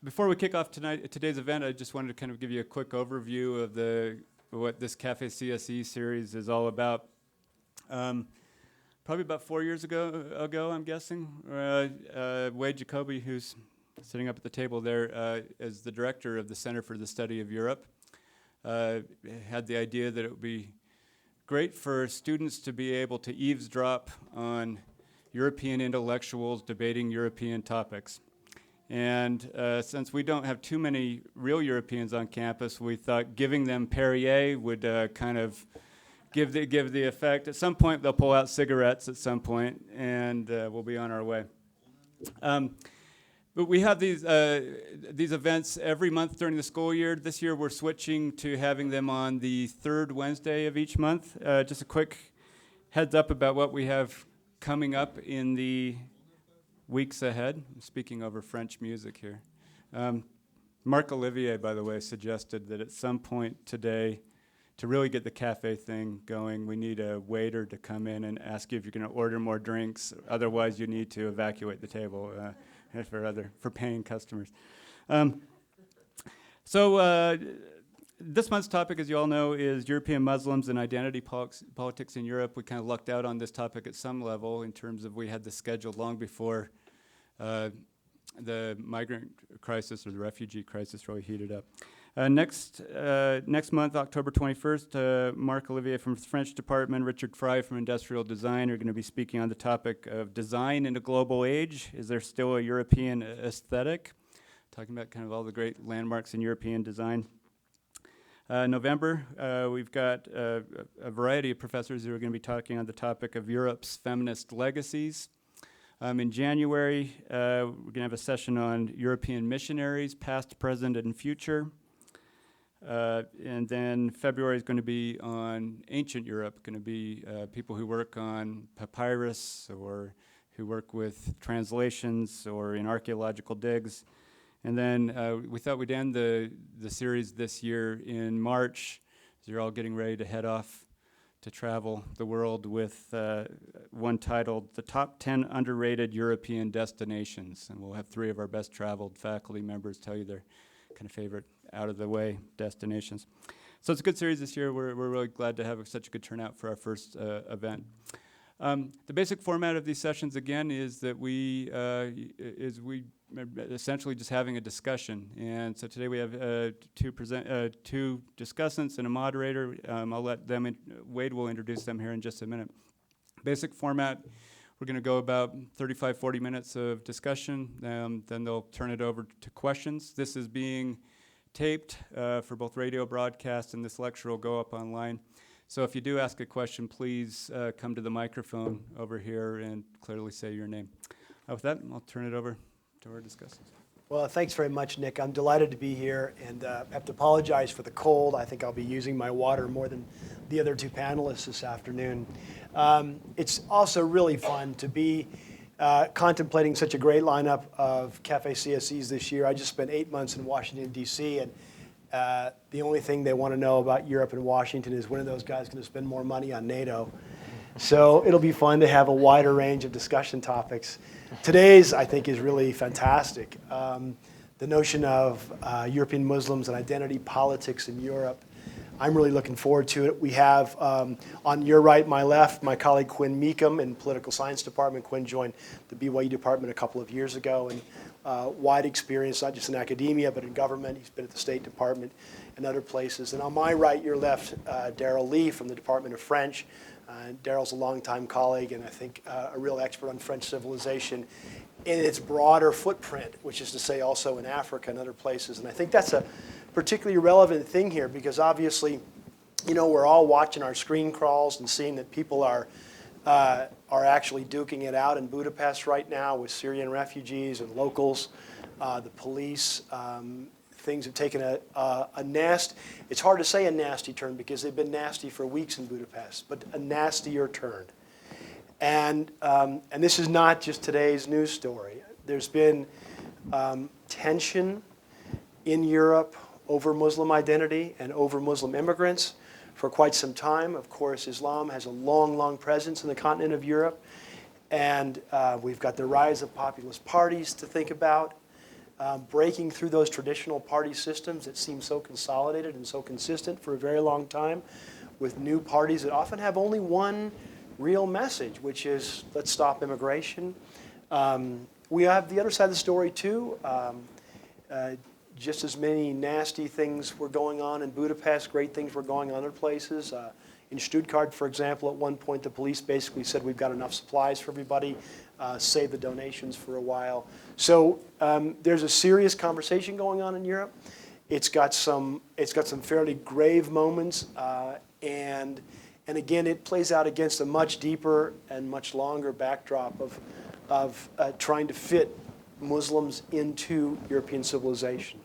Before we kick off today's event, I just wanted to kind of give you a quick overview of what this Café CSE series is all about. Probably about 4 years ago, I'm guessing, Jacoby, who's sitting up at the table there, is the director of the Center for the Study of Europe, had the idea that it would be great for students to be able to eavesdrop on European intellectuals debating European topics. And since we don't have too many real Europeans on campus, we thought giving them Perrier would kind of give the effect. At some point, they'll pull out cigarettes at some point, and we'll be on our way. But we have these events every month during the school year. This year, we're switching to having them on the third Wednesday of each month. Just a quick heads up about what we have coming up in the weeks ahead. I'm speaking over French music here. Marc Olivier, by the way, suggested that at some point today, to really get the cafe thing going, we need a waiter to come in and ask you if you're going to order more drinks. Otherwise, you need to evacuate the table for paying customers. This month's topic, as you all know, is European Muslims and identity politics in Europe. We kind of lucked out on this topic at some level in terms of we had this scheduled long before the migrant crisis or the refugee crisis really heated up. Next month, October 21st, Marc Olivier from the French department, Richard Fry from Industrial Design are going to be speaking on the topic of design in a global age. Is there still a European aesthetic? Talking about kind of all the great landmarks in European design. November, we've got a variety of professors who are going to be talking on the topic of Europe's feminist legacies. In January, we're going to have a session on European missionaries, past, present, and future. And then February is going to be on ancient Europe, going to be people who work on papyrus or who work with translations or in archaeological digs. And then we thought we'd end the series this year in March, as you're all getting ready to head off to travel the world, with one titled The Top 10 Underrated European Destinations. And we'll have 3 of our best traveled faculty members tell you their kind of favorite out-of-the-way destinations. So it's a good series this year. We're really glad to have such a good turnout for our first event. The basic format of these sessions, again, is that we essentially just having a discussion. And so today we have two discussants and a moderator. I'll let them, Wade will introduce them here in just a minute. Basic format, we're going to go about 35, 40 minutes of discussion. Then they'll turn it over to questions. This is being taped for both radio broadcast, and this lecture will go up online. So if you do ask a question, please come to the microphone over here and clearly say your name. With that, I'll turn it over to our discussants. Well, thanks very much, Nick. I'm delighted to be here, and have to apologize for the cold. I think I'll be using my water more than the other 2 panelists this afternoon. It's also really fun to be contemplating such a great lineup of Café CSEs this year. I just spent 8 months in Washington, D.C., and the only thing they want to know about Europe and Washington is when are those guys going to spend more money on NATO. So it'll be fun to have a wider range of discussion topics. Today's, I think, is really fantastic. The notion of European Muslims and identity politics in Europe. I'm really looking forward to it. We have, on your right, my left, my colleague Quinn Mecham in Political Science Department. Quinn joined the BYU department a couple of years ago, and wide experience, not just in academia, but in government. He's been at the State Department and other places. And on my right, your left, Daryl Lee from the Department of French. Daryl's a longtime colleague, and I think a real expert on French civilization in its broader footprint, which is to say also in Africa and other places. And I think that's a particularly relevant thing here, because obviously, you know, we're all watching our screen crawls and seeing that people are actually duking it out in Budapest right now with Syrian refugees and locals, the police. Things have taken a it's hard to say a nasty turn because they've been nasty for weeks in Budapest, but a nastier turn. And this is not just today's news story. There's been tension in Europe over Muslim identity and over Muslim immigrants for quite some time. Of course, Islam has a long, long presence in the continent of Europe. And we've got the rise of populist parties to think about. breaking through those traditional party systems that seem so consolidated and so consistent for a very long time, with new parties that often have only one real message, which is let's stop immigration. We have the other side of the story too. Just as many nasty things were going on in Budapest, great things were going on other places. In Stuttgart, for example, at one point the police basically said we've got enough supplies for everybody, save the donations for a while. So there's a serious conversation going on in Europe. It's got some fairly grave moments, and again, it plays out against a much deeper and much longer backdrop of trying to fit Muslims into European civilization.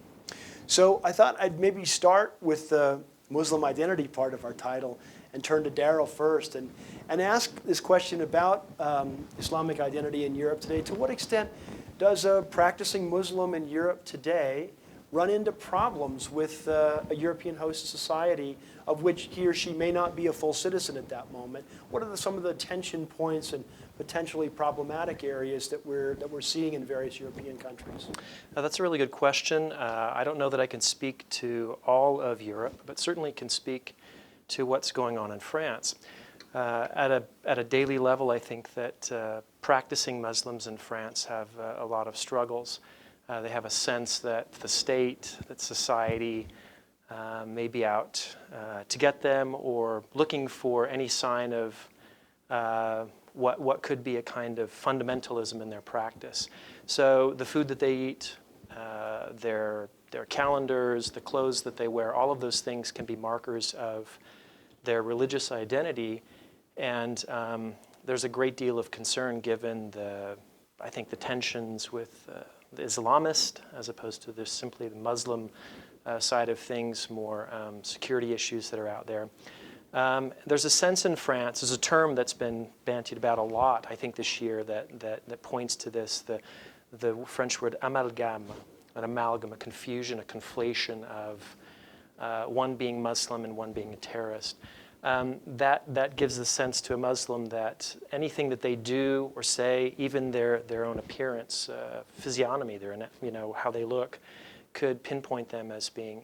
So I thought I'd maybe start with the Muslim identity part of our title and turn to Daryl first and ask this question about Islamic identity in Europe today. To what extent does a practicing Muslim in Europe today run into problems with a European host society of which he or she may not be a full citizen at that moment? What are some of the tension points and potentially problematic areas that we're seeing in various European countries? That's a really good question. I don't know that I can speak to all of Europe, but certainly can speak to what's going on in France. At a daily level, I think that practicing Muslims in France have a lot of struggles. They have a sense that the state, that society may be out to get them or looking for any sign of what could be a kind of fundamentalism in their practice. So the food that they eat, their calendars, the clothes that they wear, all of those things can be markers of their religious identity. And there's a great deal of concern given I think the tensions with the Islamist as opposed to simply the Muslim side of things, more security issues that are out there. There's a sense in France, there's a term that's been bandied about a lot, I think, this year that points to this, the French word amalgame, an amalgam, a confusion, a conflation of one being Muslim and one being a terrorist. That gives the sense to a Muslim that anything that they do or say, even their own appearance, physiognomy, how they look, could pinpoint them as being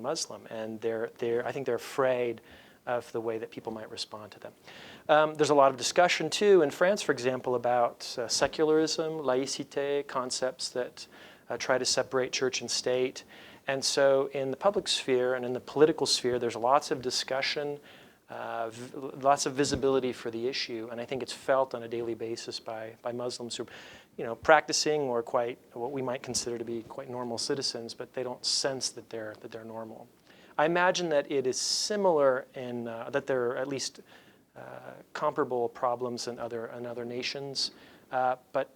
Muslim, and I think they're afraid of the way that people might respond to them. There's a lot of discussion too in France, for example, about secularism, laïcité, concepts that try to separate church and state. And so in the public sphere and in the political sphere, there's lots of discussion, lots of visibility for the issue, and I think it's felt on a daily basis by Muslims who are practicing or quite what we might consider to be quite normal citizens, but they don't sense that they're normal. I imagine that it is similar in that there are at least comparable problems in other nations, but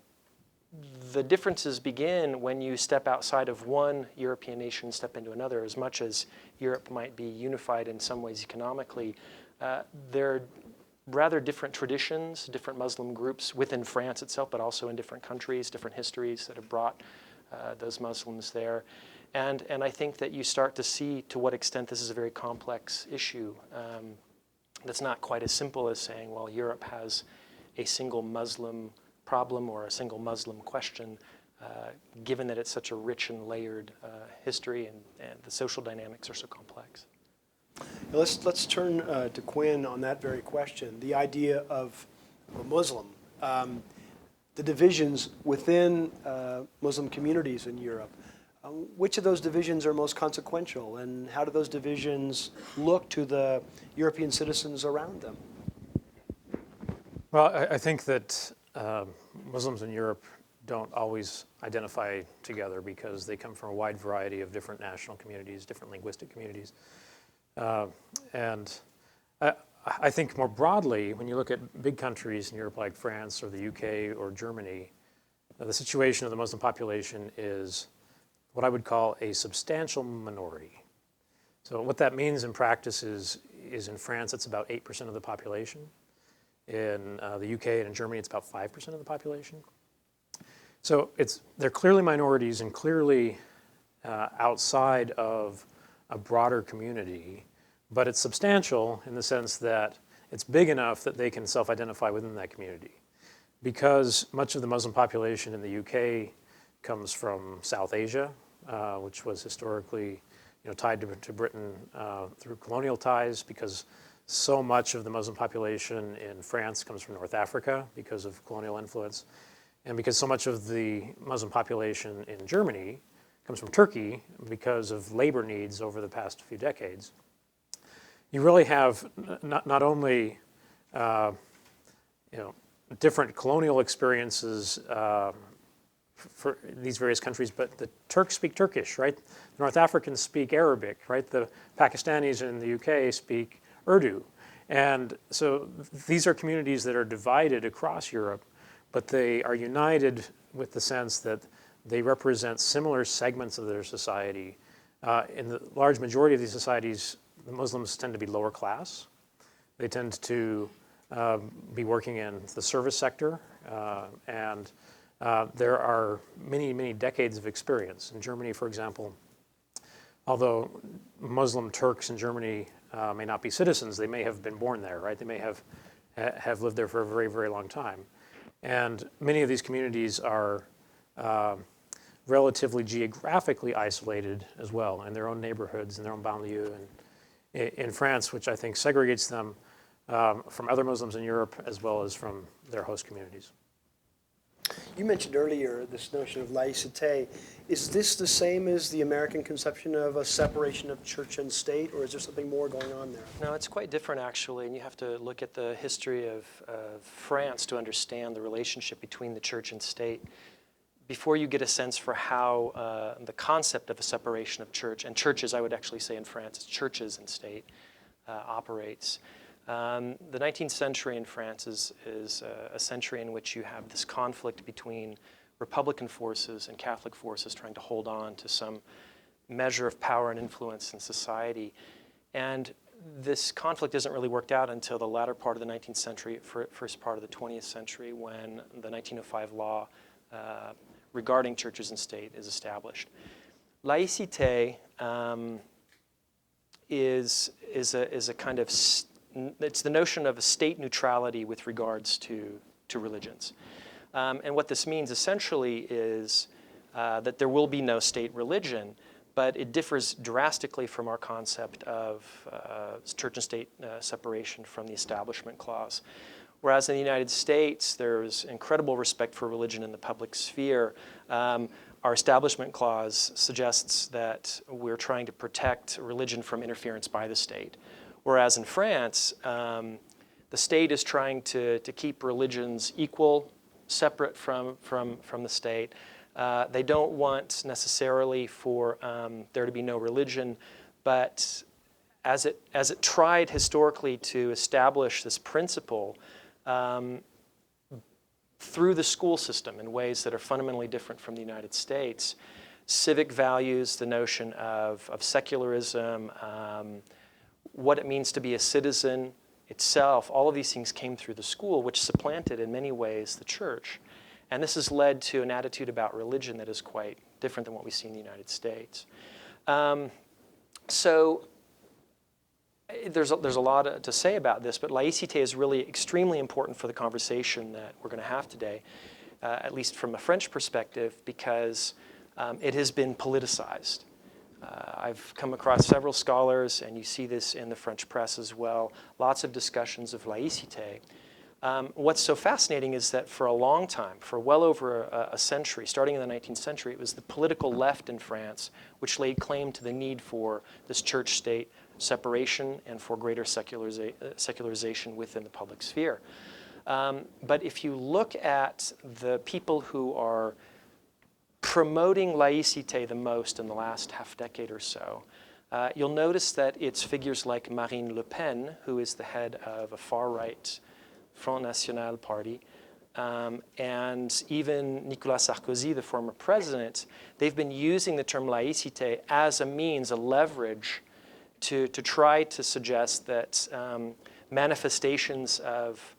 the differences begin when you step outside of one European nation, step into another. As much as Europe might be unified in some ways economically, there are rather different traditions, different Muslim groups within France itself, but also in different countries, different histories that have brought those Muslims there. And I think that you start to see to what extent this is a very complex issue that's not quite as simple as saying, well, Europe has a single Muslim problem or a single Muslim question, given that it's such a rich and layered history and the social dynamics are so complex. Let's turn to Quinn on that very question, the idea of a Muslim. The divisions within Muslim communities in Europe. Which of those divisions are most consequential, and how do those divisions look to the European citizens around them? Well, I think that Muslims in Europe don't always identify together because they come from a wide variety of different national communities, different linguistic communities. And I think more broadly, when you look at big countries in Europe like France or the UK or Germany, the situation of the Muslim population is what I would call a substantial minority. So what that means in practice is in France, it's about 8% of the population. In the UK and in Germany, it's about 5% of the population. So they're clearly minorities and clearly outside of a broader community, but it's substantial in the sense that it's big enough that they can self-identify within that community. Because much of the Muslim population in the UK comes from South Asia, which was historically tied to Britain through colonial ties, because so much of the Muslim population in France comes from North Africa because of colonial influence, and because so much of the Muslim population in Germany comes from Turkey because of labor needs over the past few decades. You really have not only different colonial experiences for these various countries, but the Turks speak Turkish, right? The North Africans speak Arabic, right? The Pakistanis in the UK speak Urdu. And so these are communities that are divided across Europe, but they are united with the sense that they represent similar segments of their society. In the large majority of these societies, the Muslims tend to be lower class. They tend to be working in the service sector, and there are many, many decades of experience. In Germany, for example, although Muslim Turks in Germany may not be citizens, they may have been born there, right? They may have lived there for a very, very long time. And many of these communities are relatively geographically isolated as well, in their own neighborhoods, in their own banlieue, and in France, which I think segregates them from other Muslims in Europe as well as from their host communities. You mentioned earlier this notion of laïcité. Is this the same as the American conception of a separation of church and state, or is there something more going on there? No, it's quite different, actually, and you have to look at the history of France to understand the relationship between the church and state before you get a sense for how the concept of a separation of church, and churches, I would actually say in France, it's churches and state, operates. The 19th century in France is a century in which you have this conflict between Republican forces and Catholic forces trying to hold on to some measure of power and influence in society. And this conflict isn't really worked out until the latter part of the 19th century, first part of the 20th century, when the 1905 law regarding churches and state is established. Laïcité is a kind of it's the notion of a state neutrality with regards to religions. And what this means essentially is that there will be no state religion, but it differs drastically from our concept of church and state separation from the Establishment Clause. Whereas in the United States, there's incredible respect for religion in the public sphere. Our Establishment Clause suggests that we're trying to protect religion from interference by the state. Whereas in France, the state is trying to keep religions equal, separate from the state. They don't want necessarily for there to be no religion, but as it tried historically to establish this principle through the school system in ways that are fundamentally different from the United States, civic values, the notion of secularism, what it means to be a citizen itself, all of these things came through the school, which supplanted in many ways the church. And this has led to an attitude about religion that is quite different than what we see in the United States. So there's a lot to say about this, but laïcité is really extremely important for the conversation that we're going to have today, at least from a French perspective, because it has been politicized. I've come across several scholars, and you see this in the French press as well, lots of discussions of laïcité. What's so fascinating is that for a long time, for well over a century, starting in the 19th century, it was the political left in France which laid claim to the need for this church-state separation and for greater secularization within the public sphere. But if you look at the people who are promoting laïcité the most in the last half decade or so, you'll notice that it's figures like Marine Le Pen, who is the head of a far-right Front National party, and even Nicolas Sarkozy, the former president. They've been using the term laïcité as a means, a leverage, to try to suggest that manifestations of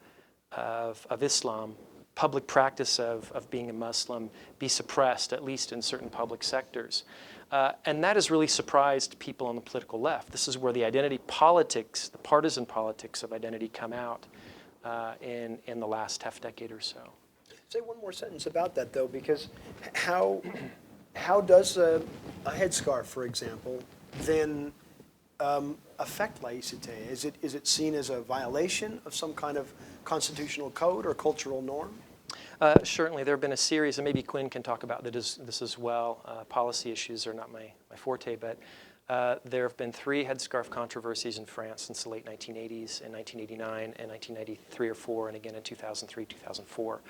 Islam, public practice of being a Muslim, be suppressed, at least in certain public sectors. And that has really surprised people on the political left. This is where the identity politics, the partisan politics of identity come out in the last half decade or so. Say one more sentence about that, though, because how does a headscarf, for example, then affect laïcité? Is it seen as a violation of some kind of constitutional code or cultural norm? Certainly, there have been a series, and maybe Quinn can talk about this as well. Policy issues are not my forte, but there have been 3 headscarf controversies in France since the late 1980s, in 1989, and 1993 or 4, and again in 2003, 2004.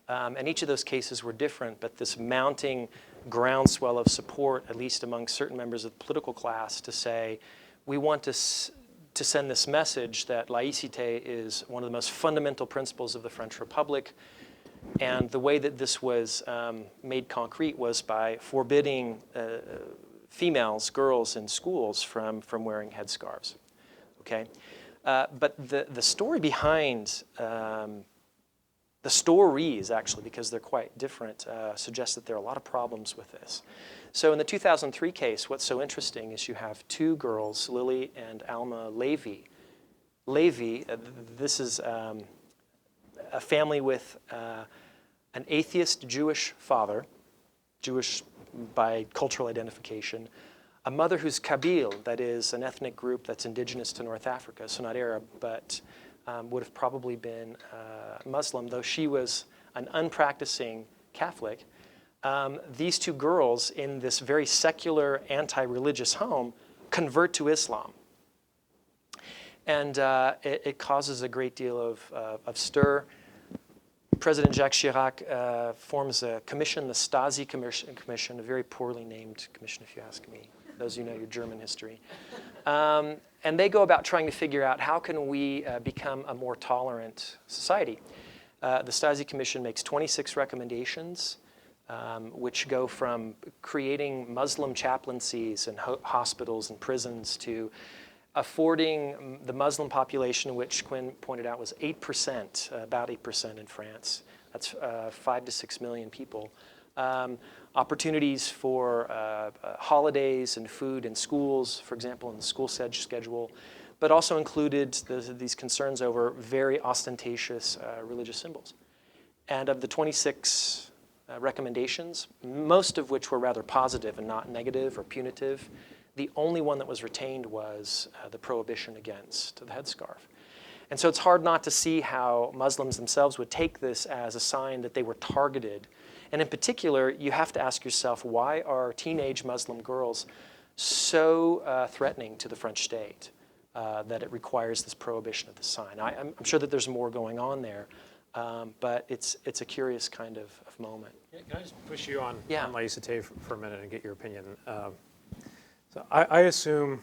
And each of those cases were different, but this mounting groundswell of support, at least among certain members of the political class, to say, we want to send this message that laïcité is one of the most fundamental principles of the French Republic. And the way that this was made concrete was by forbidding females, girls in schools from wearing headscarves. Okay? But the story behind the stories, actually, because they're quite different, suggest that there are a lot of problems with this. So in the 2003 case, what's so interesting is you have 2 girls, Lily and Alma Levy. Levy, this is a family with an atheist Jewish father, Jewish by cultural identification, a mother who's Kabyle, that is an ethnic group that's indigenous to North Africa, so not Arab, but would have probably been Muslim, though she was an unpracticing Catholic. These 2 girls in this very secular, anti-religious home convert to Islam. And it causes a great deal of stir. President Jacques Chirac forms a commission, the Stasi Commission, a very poorly named commission, if you ask me, those of you know your German history. And they go about trying to figure out how can we become a more tolerant society. The Stasi Commission makes 26 recommendations, which go from creating Muslim chaplaincies in hospitals and prisons to affording the Muslim population, which Quinn pointed out was 8%, about 8% in France. That's 5 to 6 million people. Opportunities for holidays and food in schools, for example, in the school schedule, but also included these concerns over very ostentatious religious symbols. And of the 26 recommendations, most of which were rather positive and not negative or punitive, the only one that was retained was the prohibition against the headscarf. And so it's hard not to see how Muslims themselves would take this as a sign that they were targeted. And in particular, you have to ask yourself, why are teenage Muslim girls so threatening to the French state that it requires this prohibition of the sign? I'm sure that there's more going on there, but it's a curious kind of moment. Yeah, can I just push you on laïcité for a minute and get your opinion? So I assume,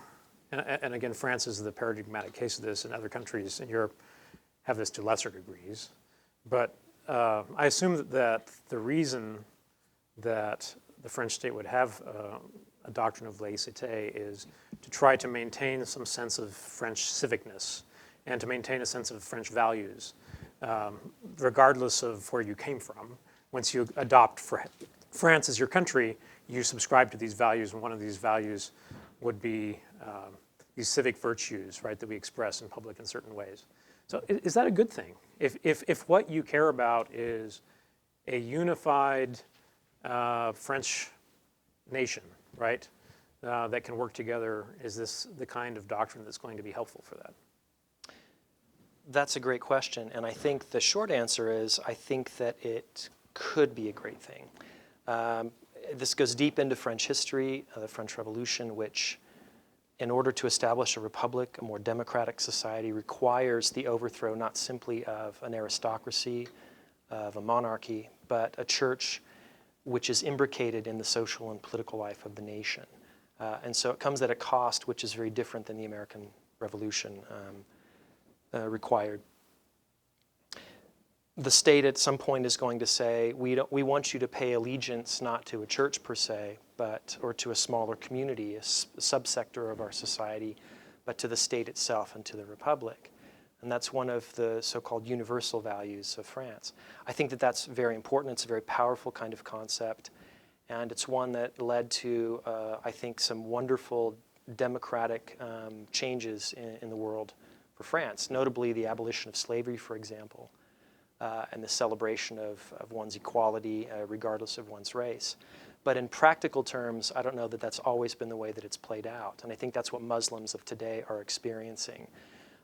and again, France is the paradigmatic case of this, and other countries in Europe have this to lesser degrees, but I assume that the reason that the French state would have a doctrine of laïcité is to try to maintain some sense of French civicness and to maintain a sense of French values, regardless of where you came from. Once you adopt France as your country, you subscribe to these values, and one of these values would be these civic virtues, right, that we express in public in certain ways. So is that a good thing? If what you care about is a unified French nation, right, that can work together, is this the kind of doctrine that's going to be helpful for that? That's a great question, and I think the short answer is I think that it could be a great thing. This goes deep into French history, the French Revolution, which, in order to establish a republic, a more democratic society, requires the overthrow not simply of an aristocracy, of a monarchy, but a church which is imbricated in the social and political life of the nation. And so it comes at a cost which is very different than the American Revolution required. The state at some point is going to say, we want you to pay allegiance not to a church per se, or to a smaller community, a subsector of our society, but to the state itself and to the republic. And that's one of the so-called universal values of France. I think that that's very important. It's a very powerful kind of concept. And it's one that led to, I think, some wonderful democratic changes in the world for France, notably the abolition of slavery, for example. and the celebration of one's equality regardless of one's race. But in practical terms, I don't know that that's always been the way that it's played out. And I think that's what Muslims of today are experiencing.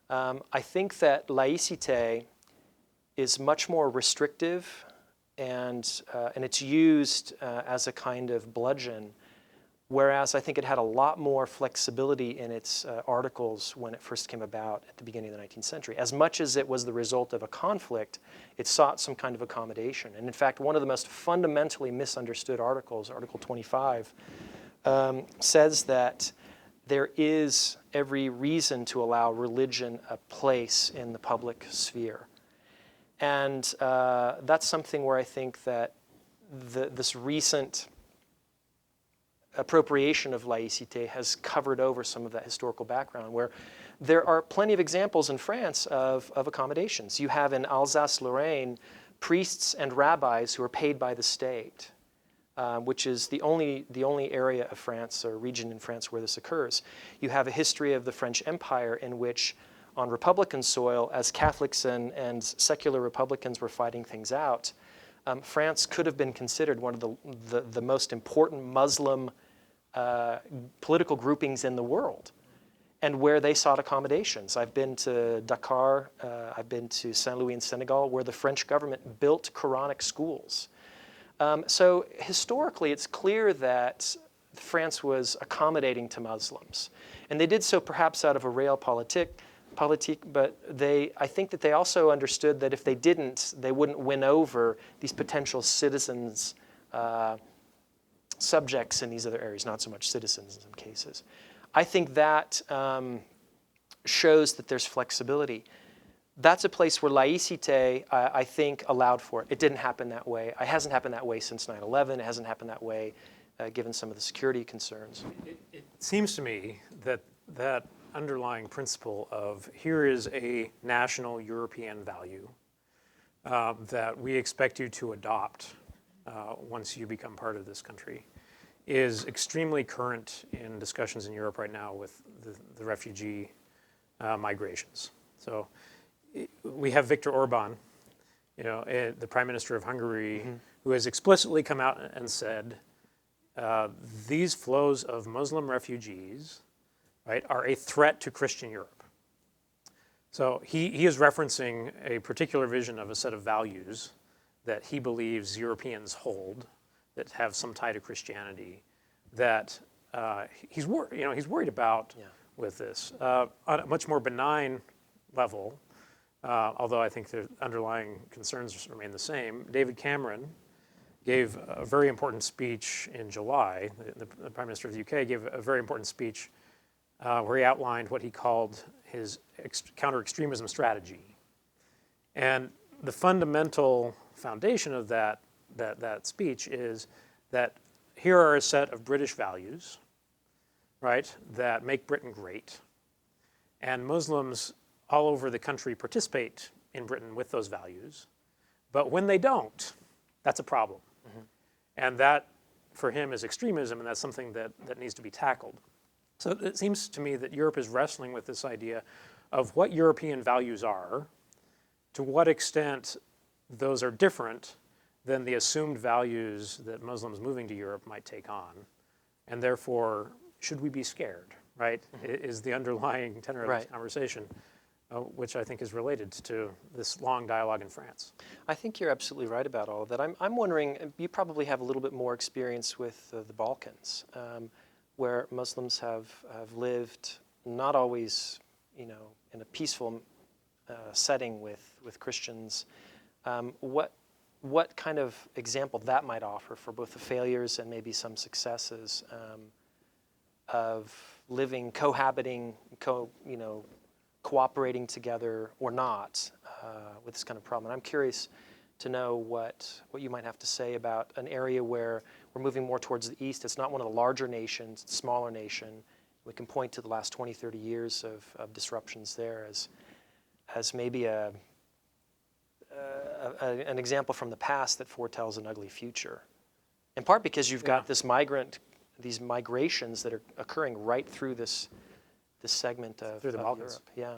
I think that laïcité is much more restrictive, and it's used as a kind of bludgeon, whereas I think it had a lot more flexibility in its articles when it first came about at the beginning of the 19th century. As much as it was the result of a conflict, it sought some kind of accommodation. And in fact, one of the most fundamentally misunderstood articles, Article 25, says that there is every reason to allow religion a place in the public sphere. And that's something where I think that this recent appropriation of laïcité has covered over some of that historical background, where there are plenty of examples in France of accommodations. You have in Alsace-Lorraine priests and rabbis who are paid by the state, which is the only area of France or region in France where this occurs. You have a history of the French Empire in which on Republican soil, as Catholics and secular Republicans were fighting things out, France could have been considered one of the most important Muslim political groupings in the world, and where they sought accommodations. I've been to Dakar, I've been to Saint Louis in Senegal, where the French government built Quranic schools. So historically, it's clear that France was accommodating to Muslims. And they did so perhaps out of a realpolitik, but I think that they also understood that if they didn't, they wouldn't win over these potential citizens, subjects in these other areas, not so much citizens in some cases. I think that shows that there's flexibility. That's a place where laïcité, I think, allowed for it. It didn't happen that way. It hasn't happened that way since 9/11. It hasn't happened that way given some of the security concerns. It seems to me that that underlying principle of here is a national European value that we expect you to adopt once you become part of this country is extremely current in discussions in Europe right now with the refugee migrations. So we have Viktor Orban, the Prime Minister of Hungary, who has explicitly come out and said these flows of Muslim refugees, right, are a threat to Christian Europe. So he is referencing a particular vision of a set of values that he believes Europeans hold that have some tie to Christianity that he's worried about with this. On a much more benign level, although I think the underlying concerns remain the same, David Cameron gave a very important speech in July. The Prime Minister of the UK gave a very important speech where he outlined what he called his counter-extremism strategy. And the fundamental foundation of that speech is that here are a set of British values, right, that make Britain great. And Muslims all over the country participate in Britain with those values. But when they don't, that's a problem. And that, for him, is extremism, and that's something that needs to be tackled. So it seems to me that Europe is wrestling with this idea of what European values are, to what extent those are different than the assumed values that Muslims moving to Europe might take on. And therefore, should we be scared, right? Is the underlying tenor of this conversation, which I think is related to this long dialogue in France. I think you're absolutely right about all of that. I'm wondering, you probably have a little bit more experience with the Balkans, where Muslims have lived not always, in a peaceful setting with Christians. What kind of example that might offer for both the failures and maybe some successes of living, cohabiting, cooperating together or not with this kind of problem. And I'm curious to know what you might have to say about an area where we're moving more towards the east. It's not one of the larger nations, it's a smaller nation. We can point to the last 20, 30 years of disruptions there as maybe an example from the past that foretells an ugly future. In part because you've got these migrations that are occurring right through this segment of Balkans. Europe. Yeah.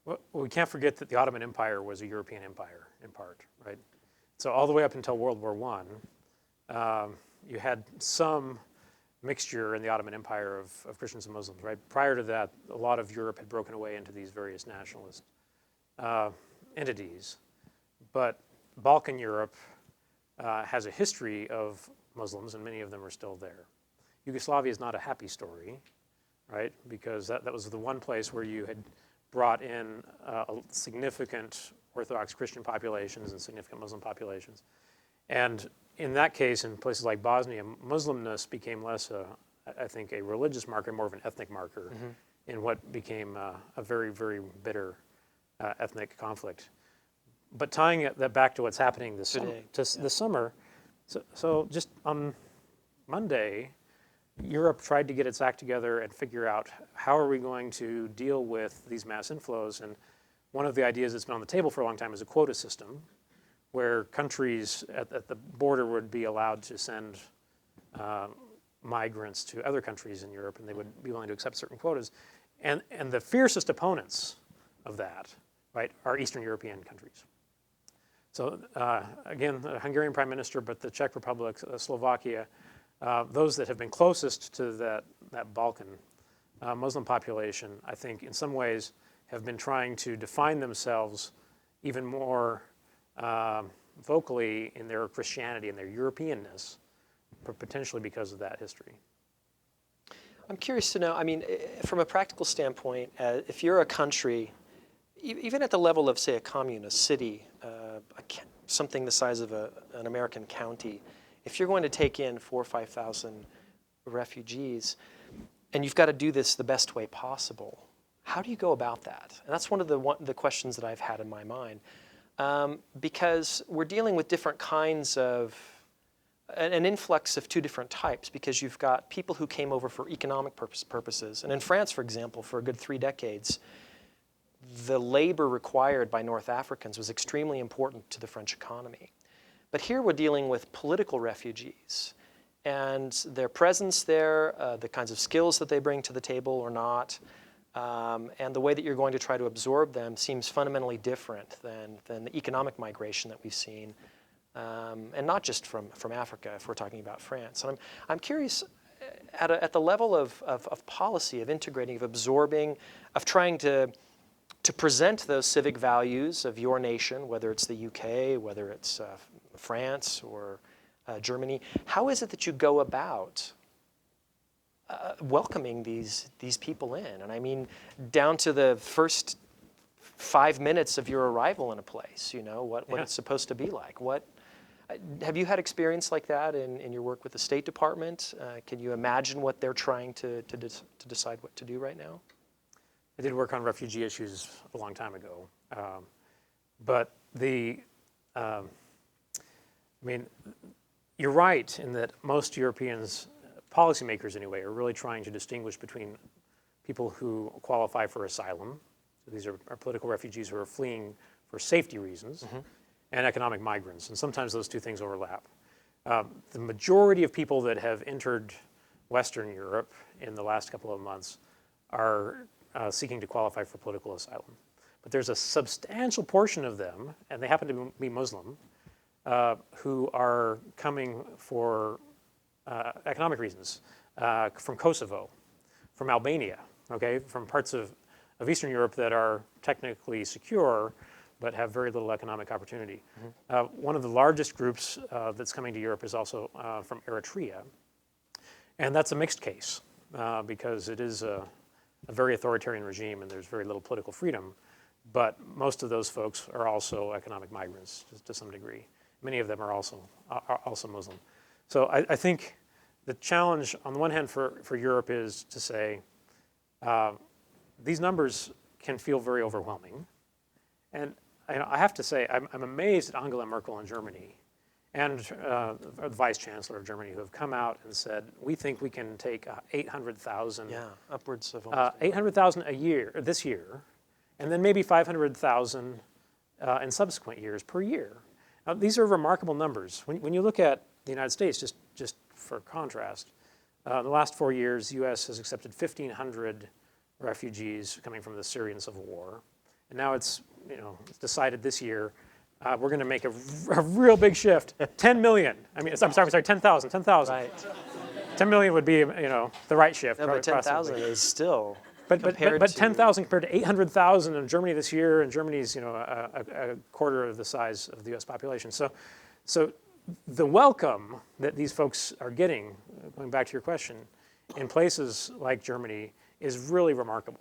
Well, we can't forget that the Ottoman Empire was a European empire. in part, right? So all the way up until World War I, you had some mixture in the Ottoman Empire of Christians and Muslims, right? Prior to that, a lot of Europe had broken away into these various nationalist entities. But Balkan Europe has a history of Muslims, and many of them are still there. Yugoslavia is not a happy story, right? Because that was the one place where you had brought in significant Orthodox Christian populations and significant Muslim populations. And in that case, in places like Bosnia, Muslimness became less, I think, a religious marker, more of an ethnic marker in what became a very, very bitter ethnic conflict. But tying that back to what's happening this summer, so just on Monday, Europe tried to get its act together and figure out how are we going to deal with these mass inflows. And one of the ideas that's been on the table for a long time is a quota system, where countries at the border would be allowed to send migrants to other countries in Europe, and they would be willing to accept certain quotas. And the fiercest opponents of that, right, are Eastern European countries. So again, the Hungarian Prime Minister, but the Czech Republic, Slovakia, those that have been closest to that Balkan Muslim population, I think in some ways have been trying to define themselves even more vocally in their Christianity and their Europeanness, potentially because of that history. I'm curious to know, I mean, from a practical standpoint, if you're a country, even at the level of, say, a commune, a city, something the size of an American county, if you're going to take in 4,000 or 5,000 refugees, and you've got to do this the best way possible, how do you go about that? And that's one of the questions that I've had in my mind. Because we're dealing with different kinds of, an influx of two different types, because you've got people who came over for economic purposes. And in France, for example, for a good 3 decades, the labor required by North Africans was extremely important to the French economy. But here we're dealing with political refugees, and their presence there, the kinds of skills that they bring to the table or not, and the way that you're going to try to absorb them seems fundamentally different than the economic migration that we've seen, and not just from Africa, if we're talking about France. And I'm curious, at the level of policy, of integrating, of absorbing, of trying to present those civic values of your nation, whether it's the UK, whether it's France or Germany, how is it that you go about welcoming these people in? And I mean, down to the first 5 minutes of your arrival in a place, you know, what it's supposed to be like. Have you had experience like that in your work with the State Department? Can you imagine what they're trying to decide what to do right now? I did work on refugee issues a long time ago. But I mean, you're right in that most Europeans, policymakers anyway, are really trying to distinguish between people who qualify for asylum. So these are political refugees who are fleeing for safety reasons, and economic migrants. And sometimes those two things overlap. The majority of people that have entered Western Europe in the last couple of months are seeking to qualify for political asylum. But there's a substantial portion of them, and they happen to be Muslim, who are coming for economic reasons, from Kosovo, from Albania, okay, from parts of Eastern Europe that are technically secure, but have very little economic opportunity. One of the largest groups that's coming to Europe is also from Eritrea. And that's a mixed case, because it is a very authoritarian regime and there's very little political freedom. But most of those folks are also economic migrants to some degree. Many of them are also Muslim. So I think the challenge on the one hand for Europe is to say, these numbers can feel very overwhelming. And I have to say, I'm amazed at Angela Merkel in Germany and the Vice Chancellor of Germany, who have come out and said, we think we can take 800,000. Yeah, upwards of 800,000 a year, this year, and then maybe 500,000 in subsequent years per year. Now, these are remarkable numbers. When you look at the United States, just for contrast, the last 4 years, the U.S. has accepted 1,500 refugees coming from the Syrian civil war. And now it's decided this year we're going to make a real big shift. 10 million. I mean, I'm sorry, 10,000. 10,000. Right. 10 million would be, the right shift. No, but 10,000 is still compared But to 10,000 compared to 800,000 in Germany this year, and Germany's a quarter of the size of the U.S. population. So the welcome that these folks are getting, going back to your question, in places like Germany is really remarkable.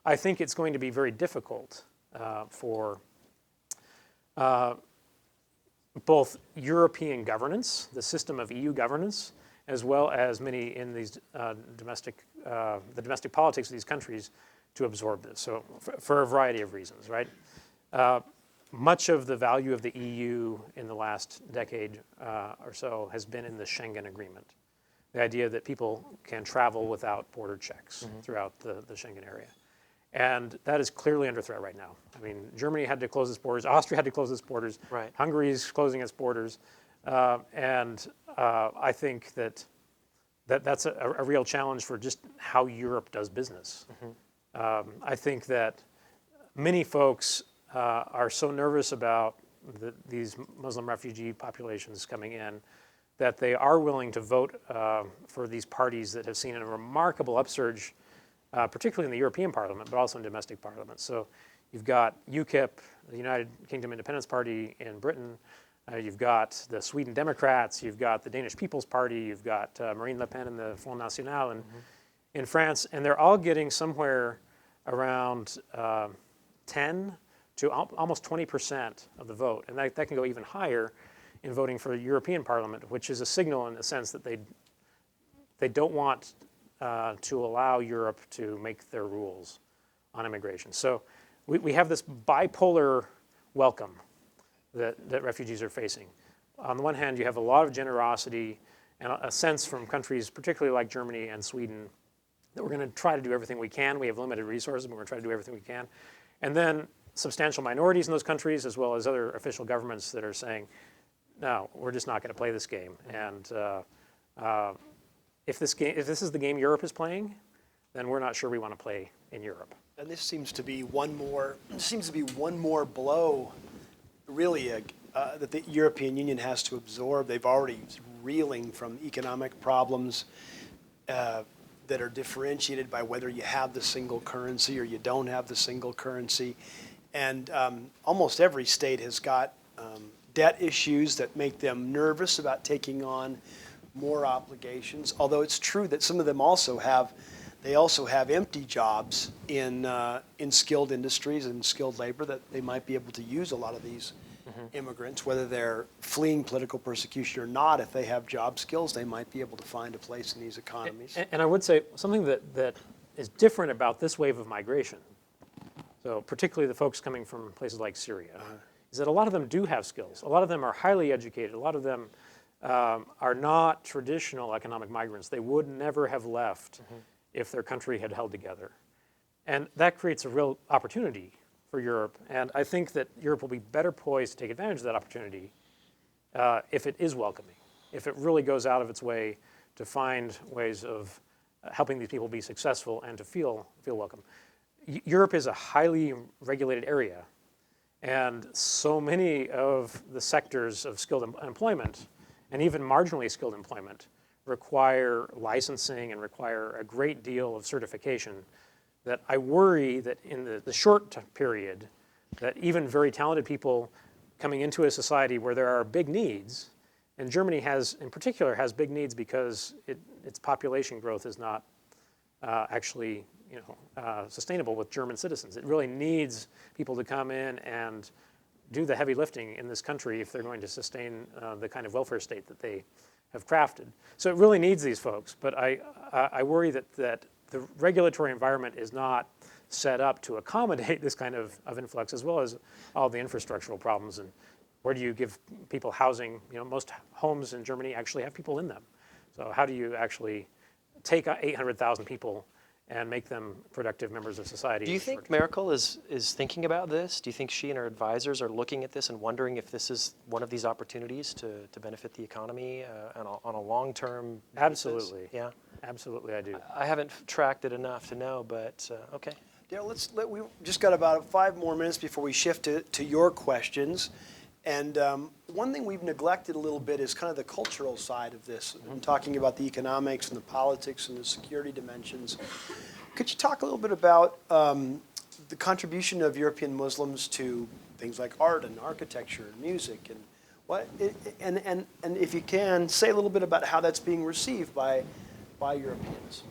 I think it's going to be very difficult for both European governance, the system of EU governance, as well as many in these the domestic politics of these countries to absorb this. So for a variety of reasons, right? Much of the value of the EU in the last decade or so has been in the Schengen Agreement. The idea that people can travel without border checks throughout the Schengen area. And that is clearly under threat right now. I mean, Germany had to close its borders, Austria had to close its borders, Right. Hungary's closing its borders. I think that's a real challenge for just how Europe does business. I think that many folks are so nervous about these Muslim refugee populations coming in that they are willing to vote for these parties that have seen a remarkable upsurge, particularly in the European Parliament, but also in domestic parliaments. So you've got UKIP, the United Kingdom Independence Party in Britain. You've got the Sweden Democrats. You've got the Danish People's Party. You've got Marine Le Pen and the Front National in France. And they're all getting somewhere around 10 to almost 20% of the vote. And that can go even higher in voting for the European Parliament, which is a signal in the sense that they don't want to allow Europe to make their rules on immigration. So we have this bipolar welcome that refugees are facing. On the one hand, you have a lot of generosity and a sense from countries, particularly like Germany and Sweden, that we're going to try to do everything we can. We have limited resources, but we're going to try to do everything we can. And then substantial minorities in those countries, as well as other official governments that are saying, no, we're just not going to play this game. And if this is the game Europe is playing, then we're not sure we want to play in Europe. And this seems to be one more blow, really, that the European Union has to absorb. They've already reeling from economic problems that are differentiated by whether you have the single currency or you don't have the single currency. And almost every state has got debt issues that make them nervous about taking on more obligations. Although it's true that some of them also have empty jobs in skilled industries and skilled labor that they might be able to use a lot of these immigrants, whether they're fleeing political persecution or not. If they have job skills, they might be able to find a place in these economies. And I would say something that is different about this wave of migration, so particularly the folks coming from places like Syria, is that a lot of them do have skills. A lot of them are highly educated. A lot of them are not traditional economic migrants. They would never have left if their country had held together. And that creates a real opportunity for Europe. And I think that Europe will be better poised to take advantage of that opportunity if it is welcoming, if it really goes out of its way to find ways of helping these people be successful and to feel welcome. Europe is a highly regulated area, and so many of the sectors of skilled employment, and even marginally skilled employment, require licensing and require a great deal of certification, that I worry that in the short period, that even very talented people coming into a society where there are big needs, and Germany in particular has big needs because its population growth is not actually sustainable with German citizens. It really needs people to come in and do the heavy lifting in this country if they're going to sustain the kind of welfare state that they have crafted. So it really needs these folks, but I worry that the regulatory environment is not set up to accommodate this kind of influx, as well as all the infrastructural problems. And where do you give people housing? Most homes in Germany actually have people in them. So how do you actually take 800,000 people and make them productive members of society? Do you think Merkel is thinking about this? Do you think she and her advisors are looking at this and wondering if this is one of these opportunities to benefit the economy on a long-term basis? Absolutely. Yeah. Absolutely, I do. I haven't tracked it enough to know, but okay. Daryl, we've just got about 5 more minutes before we shift to your questions. And one thing we've neglected a little bit is kind of the cultural side of this. I'm talking about the economics and the politics and the security dimensions. Could you talk a little bit about the contribution of European Muslims to things like art and architecture and music, and what? And if you can, say a little bit about how that's being received by Europeans.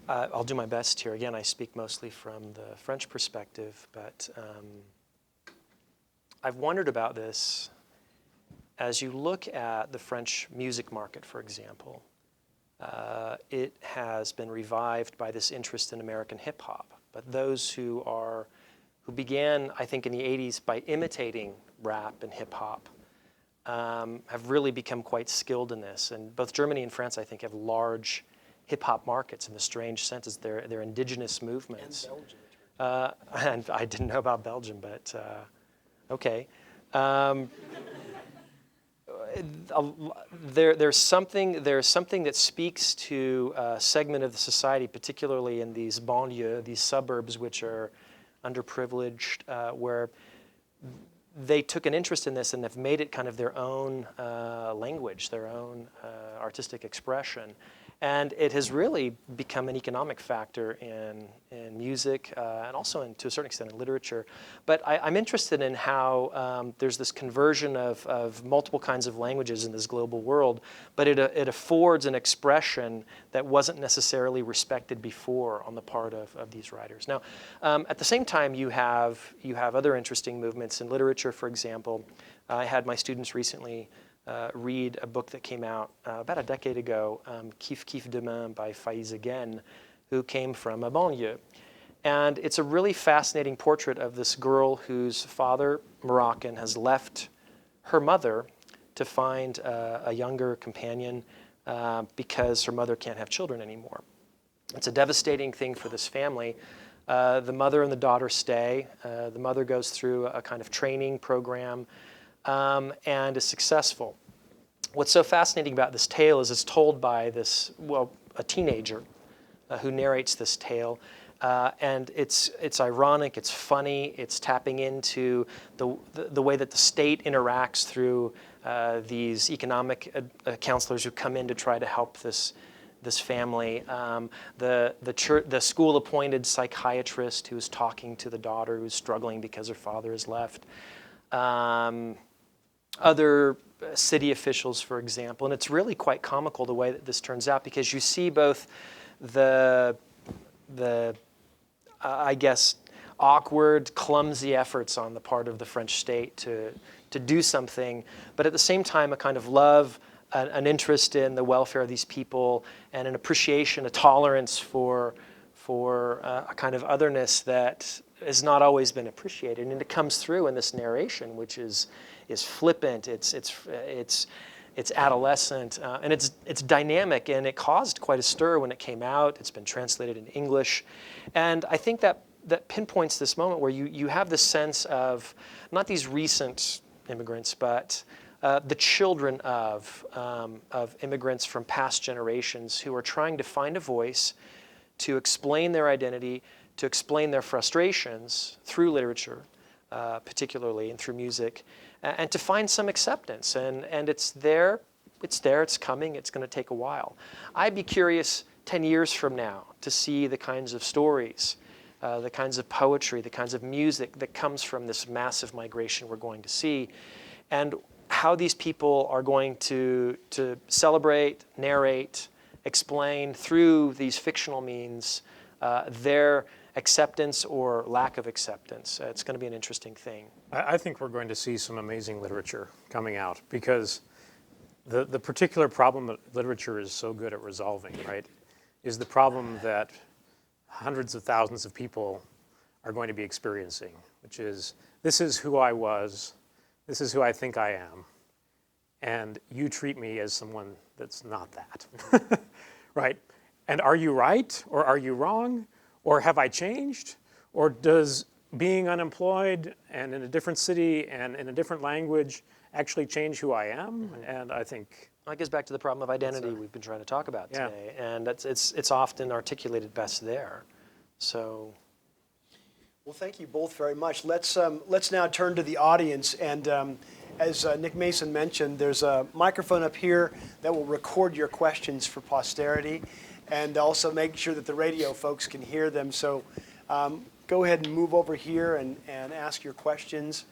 I'll do my best here. Again, I speak mostly from the French perspective, but I've wondered about this. As you look at the French music market, for example, it has been revived by this interest in American hip-hop. But those who began, I think, in the 80s by imitating rap and hip-hop have really become quite skilled in this. And both Germany and France, I think, have large hip-hop markets in the strange sense as they're indigenous movements. And Belgium. And I didn't know about Belgium, but okay. There's something that speaks to a segment of the society, particularly in these banlieues, these suburbs which are underprivileged, where they took an interest in this and have made it kind of their own language, their own artistic expression. And it has really become an economic factor in music and also, to a certain extent, in literature. But I'm interested in how there's this conversion of multiple kinds of languages in this global world, but it affords an expression that wasn't necessarily respected before on the part of these writers. Now, at the same time, you have other interesting movements in literature, for example. I had my students recently read a book that came out about a decade ago, Kif Kif Demain by Faiz Again, who came from a banlieue. And it's a really fascinating portrait of this girl whose father, Moroccan, has left her mother to find a younger companion because her mother can't have children anymore. It's a devastating thing for this family. The mother and the daughter stay. The mother goes through a kind of training program and is successful. What's so fascinating about this tale is it's told by a teenager who narrates this tale. And it's ironic, it's funny, it's tapping into the way that the state interacts through these economic counselors who come in to try to help this family. The school-appointed psychiatrist who is talking to the daughter who's struggling because her father has left. Other city officials, for example. And it's really quite comical the way that this turns out, because you see both the I guess, awkward, clumsy efforts on the part of the French state to do something, but at the same time a kind of love, an interest in the welfare of these people, and an appreciation, a tolerance for a kind of otherness that has not always been appreciated. And it comes through in this narration, which is flippant, it's adolescent, and it's dynamic, and it caused quite a stir when it came out. It's been translated in English. And I think that pinpoints this moment where you have this sense of not these recent immigrants, but the children of immigrants from past generations who are trying to find a voice to explain their identity, to explain their frustrations through literature, particularly, and through music, and to find some acceptance. And it's there, it's coming, it's going to take a while. I'd be curious 10 years from now to see the kinds of stories, the kinds of poetry, the kinds of music that comes from this massive migration we're going to see, and how these people are going to celebrate, narrate, explain through these fictional means their acceptance or lack of acceptance. It's going to be an interesting thing. I think we're going to see some amazing literature coming out, because the particular problem that literature is so good at resolving, right, is the problem that hundreds of thousands of people are going to be experiencing, which is, this is who I was, this is who I think I am, and you treat me as someone that's not that, right? And are you right, or are you wrong, or have I changed, or does being unemployed and in a different city and in a different language actually change who I am? And I think That gets back to the problem of identity we've been trying to talk about today, and it's often articulated best there. So, Well, thank you both very much. Let's now turn to the audience. And as Nick Mason mentioned, there's a microphone up here that will record your questions for posterity, and also make sure that the radio folks can hear them. So go ahead and move over here and ask your questions.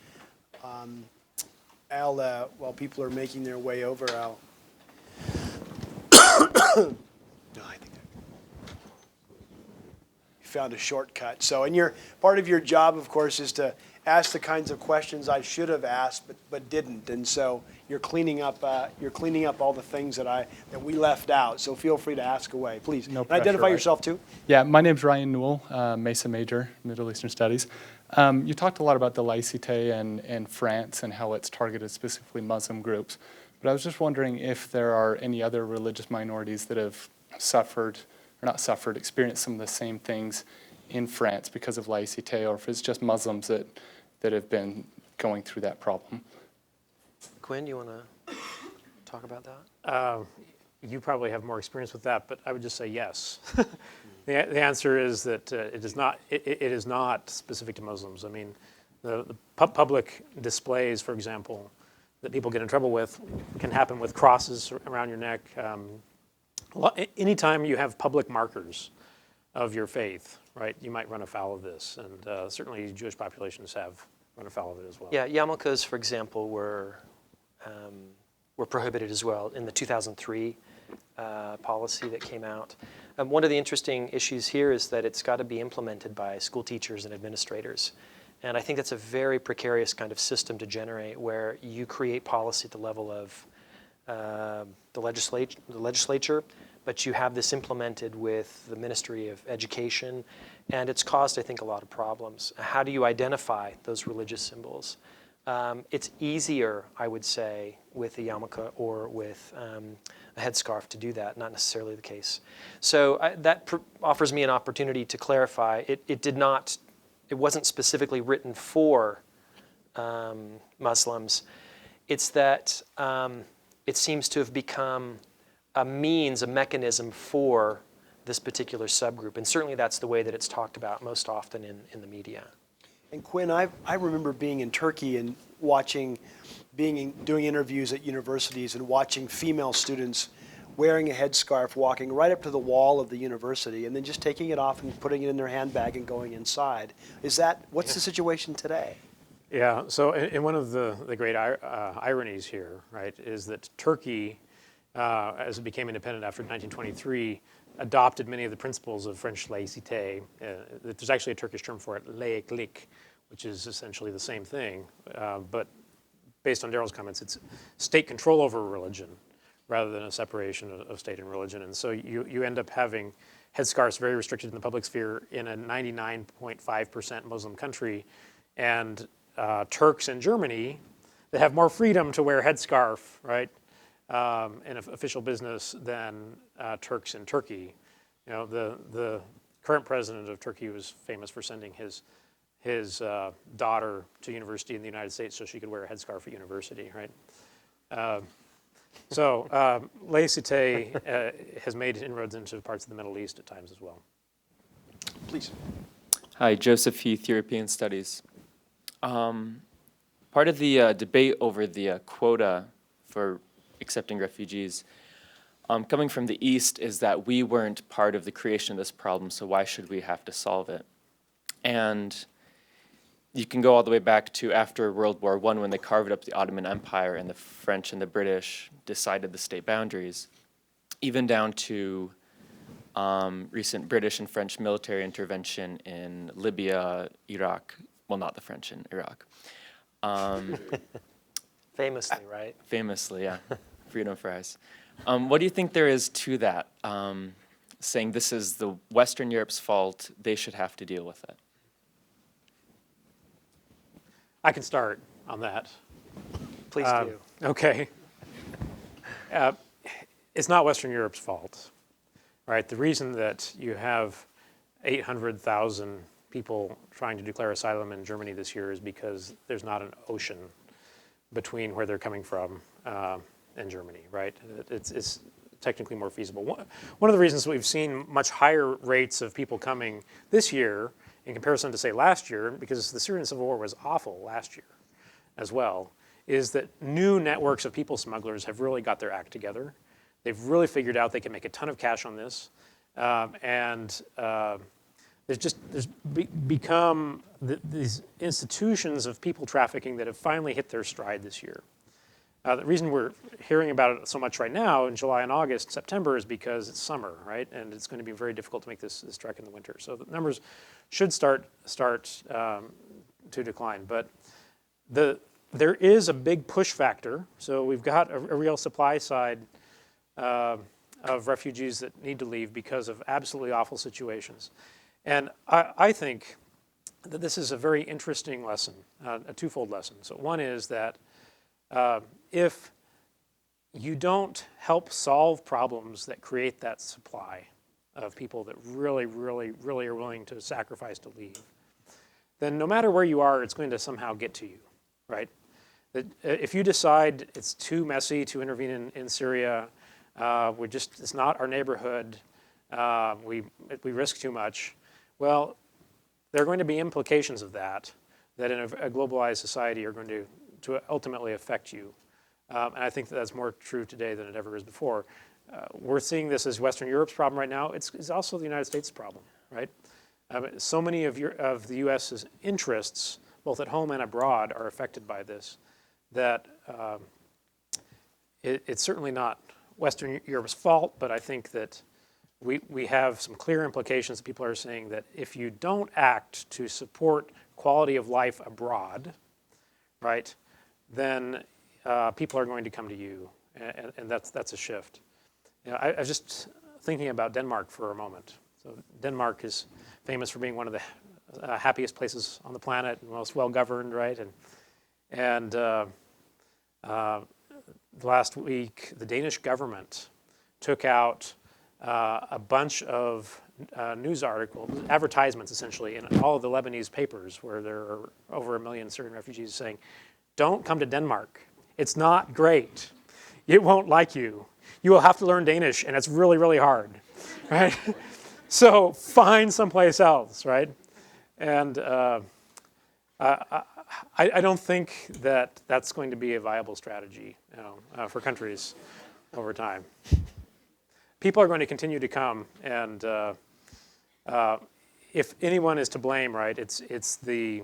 Al, while people are making their way over, Al. No, I think you found a shortcut. So, and part of your job, of course, is to ask the kinds of questions I should have asked but didn't. And so you're cleaning up all the things that we left out. So feel free to ask away, please. No And pressure, identify right? yourself too. Yeah, my name's Ryan Newell, Mesa major, Middle Eastern Studies. You talked a lot about the laïcité and France and how it's targeted specifically Muslim groups. But I was just wondering if there are any other religious minorities that have experienced some of the same things in France because of laïcité, or if it's just Muslims that have been going through that problem. Quinn, you want to talk about that? You probably have more experience with that, but I would just say yes. The answer is that it is not specific to Muslims. I mean, the public displays, for example, that people get in trouble with can happen with crosses around your neck. Anytime you have public markers of your faith, right, you might run afoul of this, and certainly Jewish populations have run afoul of it as well. Yeah, yarmulkes, for example, were prohibited as well in the 2003 policy that came out. One of the interesting issues here is that it's got to be implemented by school teachers and administrators. And I think that's a very precarious kind of system to generate, where you create policy at the level of the legislature, but you have this implemented with the Ministry of Education, and it's caused, I think, a lot of problems. How do you identify those religious symbols? It's easier, I would say, with a yarmulke or with a headscarf to do that, not necessarily the case. So that offers me an opportunity to clarify. It wasn't specifically written for Muslims. It's that it seems to have become a mechanism for this particular subgroup. And certainly that's the way that it's talked about most often in the media. And Quinn, I remember being in Turkey and doing interviews at universities and watching female students wearing a headscarf, walking right up to the wall of the university, and then just taking it off and putting it in their handbag and going inside. What's the situation today? Yeah, so and one of the great ironies here, right, is that Turkey, as it became independent after 1923, adopted many of the principles of French laïcité. There's actually a Turkish term for it, laiklik, which is essentially the same thing, but based on Daryl's comments, it's state control over religion rather than a separation of state and religion. And so you end up having headscarves very restricted in the public sphere in a 99.5% Muslim country, and Turks in Germany that have more freedom to wear headscarf, right, in official business than Turks in Turkey. You know, the current president of Turkey was famous for sending his daughter to university in the United States so she could wear a headscarf at university, right? So laïcité has made inroads into parts of the Middle East at times as well. Please. Hi, Joseph Heath, European Studies. Part of the debate over the quota for accepting refugees coming from the East is that we weren't part of the creation of this problem, so why should we have to solve it? And you can go all the way back to after World War I, when they carved up the Ottoman Empire and the French and the British decided the state boundaries, even down to recent British and French military intervention in Libya, Iraq. Well, not the French in Iraq. Famously, right? Famously, yeah. Freedom fries. What do you think there is to that, saying this is the Western Europe's fault, they should have to deal with it? I can start on that. Please do. Okay. It's not Western Europe's fault, right? The reason that you have 800,000 people trying to declare asylum in Germany this year is because there's not an ocean between where they're coming from and Germany, right? It's technically more feasible. One of the reasons we've seen much higher rates of people coming this year in comparison to, say, last year, because the Syrian civil war was awful last year as well, is that new networks of people smugglers have really got their act together. They've really figured out they can make a ton of cash on this. There's become these institutions of people trafficking that have finally hit their stride this year. The reason we're hearing about it so much right now in July and August, September, is because it's summer, right? And it's going to be very difficult to make this trek in the winter. So the numbers should start to decline. But there is a big push factor. So we've got a real supply side of refugees that need to leave because of absolutely awful situations. And I think that this is a very interesting lesson, a twofold lesson. So one is that if you don't help solve problems that create that supply of people that really, really, really are willing to sacrifice to leave, then no matter where you are, it's going to somehow get to you, right? That if you decide it's too messy to intervene in Syria, it's not our neighborhood, we risk too much, well, there are going to be implications of that in a globalized society are going to ultimately affect you. And I think that's more true today than it ever is before. We're seeing this as Western Europe's problem right now. It's also the United States' problem, right? So many of the U.S.'s interests, both at home and abroad, are affected by this, that it's certainly not Western Europe's fault, but I think that we have some clear implications that people are saying that if you don't act to support quality of life abroad, right, then people are going to come to you, and that's a shift. You know, I was just thinking about Denmark for a moment. So Denmark is famous for being one of the happiest places on the planet, most well-governed, right? And last week, the Danish government took out a bunch of news articles, advertisements essentially, in all of the Lebanese papers where there are over 1 million Syrian refugees saying, don't come to Denmark. It's not great. It won't like you. You will have to learn Danish, and it's really, really hard, right? So find someplace else, right? And I don't think that that's going to be a viable strategy, for countries over time. People are going to continue to come, and if anyone is to blame, right, it's the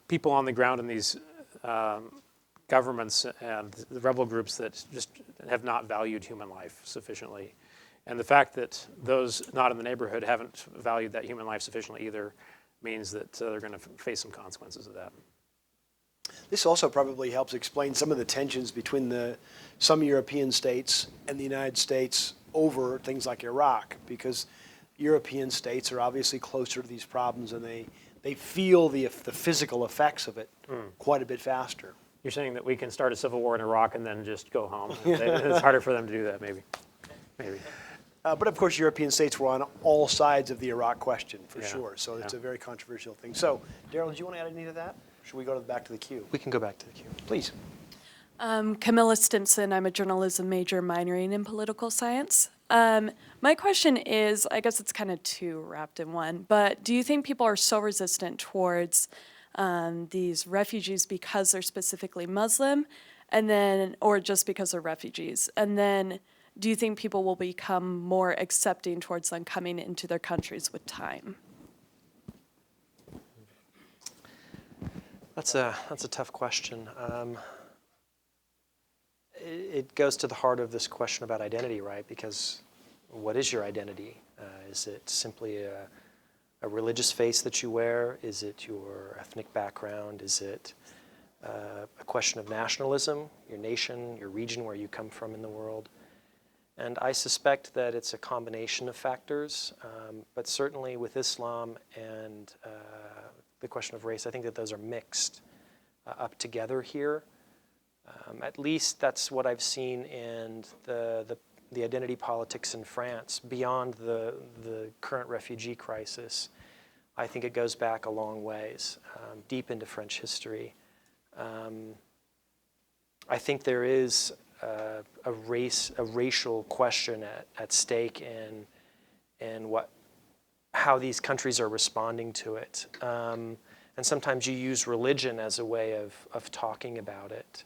people on the ground in these governments and the rebel groups that just have not valued human life sufficiently. And the fact that those not in the neighborhood haven't valued that human life sufficiently either means that they're going to face some consequences of that. This also probably helps explain some of the tensions between some European states and the United States over things like Iraq, because European states are obviously closer to these problems and they feel the physical effects of it quite a bit faster. You're saying that we can start a civil war in Iraq and then just go home? It's harder for them to do that, maybe. But of course, European states were on all sides of the Iraq question, for sure. So it's a very controversial thing. So, Daryl, did you want to add any to that? Or should we go back to the queue? We can go back to the queue. Please. Camilla Stinson. I'm a journalism major minoring in political science. My question is, I guess it's kind of two wrapped in one, but do you think people are so resistant towards these refugees because they're specifically Muslim, and then, or just because they're refugees? And then, do you think people will become more accepting towards them coming into their countries with time? That's a tough question. It goes to the heart of this question about identity, right? Because what is your identity? Is it simply a religious face that you wear? Is it your ethnic background? Is it a question of nationalism, your nation, your region, where you come from in the world? And I suspect that it's a combination of factors, but certainly with Islam and the question of race, I think that those are mixed up together here. At least that's what I've seen in the identity politics in France beyond the current refugee crisis. I think it goes back a long ways, deep into French history. I think there is a racial question at stake in what how these countries are responding to it. And sometimes you use religion as a way of talking about it.